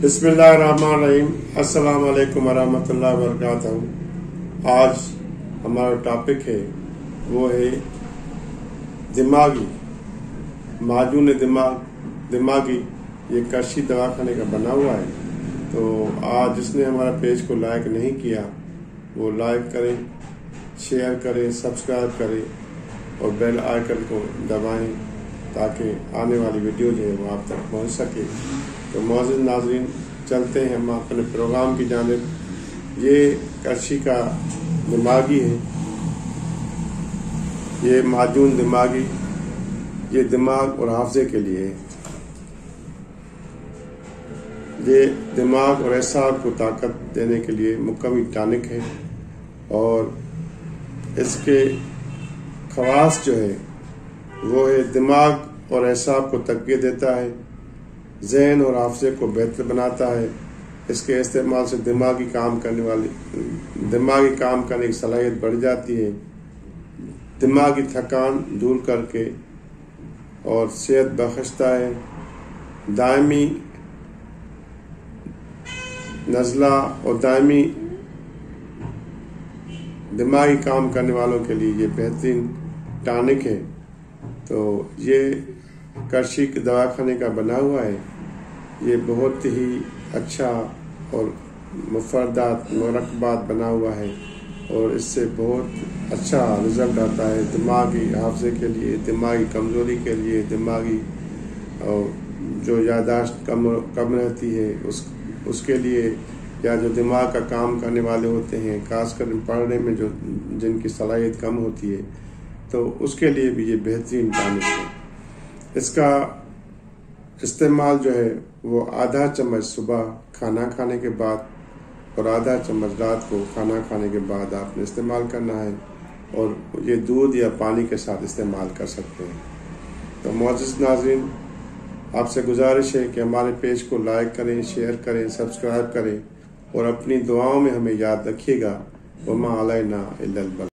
बिस्मिल्लाहिर्रहमानिर्रहीम। अस्सलाम वालेकुम वरहमतुल्लाहि वबरकातुहू। आज हमारा टॉपिक है वो है दिमागी माजून दिमागी। ये करशी दवाखाने का बना हुआ है। तो आज जिसने हमारा पेज को लाइक नहीं किया वो लाइक करें, शेयर करें, सब्सक्राइब करें और बेल आइकन को दबाएं ताकि आने वाली वीडियो जो है वो आप तक पहुंच सके। तो मौजूद नाज़रीन, चलते हैं हम अपने प्रोग्राम की जानिब। ये करशी का दिमागी है, ये माजून दिमागी, ये दिमाग और हाफजे के लिए है। ये दिमाग और एसाब को ताकत देने के लिए मुकम्मल टॉनिक है और इसके खवास जो है वो है दिमाग और एसाब को तक़वियत देता है, ज़हन और हाफजे को बेहतर बनाता है। इसके इस्तेमाल से दिमागी काम करने की सलाहियत बढ़ जाती है, दिमागी थकान दूर करके और सेहत बख्शता है। दायमी नज़ला और दायमी दिमागी काम करने वालों के लिए ये बेहतरीन टॉनिक है। तो ये करशी के दवाखाने का बना हुआ है। ये बहुत ही अच्छा और मुरक्बात बना हुआ है और इससे बहुत अच्छा रिजल्ट आता है दिमागी हाफजे के लिए, दिमागी कमज़ोरी के लिए, दिमागी और जो यादाश्त कम रहती है उसके लिए, या जो दिमाग का काम करने वाले होते हैं खासकर पढ़ने में जो जिनकी सलाहियत कम होती है तो उसके लिए भी ये बेहतरीन टॉनिक है। इसका इस्तेमाल जो है वो आधा चम्मच सुबह खाना खाने के बाद और आधा चम्मच रात को खाना खाने के बाद आपने इस्तेमाल करना है और ये दूध या पानी के साथ इस्तेमाल कर सकते हैं। तो मौजूद नाज़रीन, आपसे गुजारिश है कि हमारे पेज को लाइक करें, शेयर करें, सब्सक्राइब करें और अपनी दुआओं में हमें याद रखिएगा। वमा अलैना इल्लल बलाग।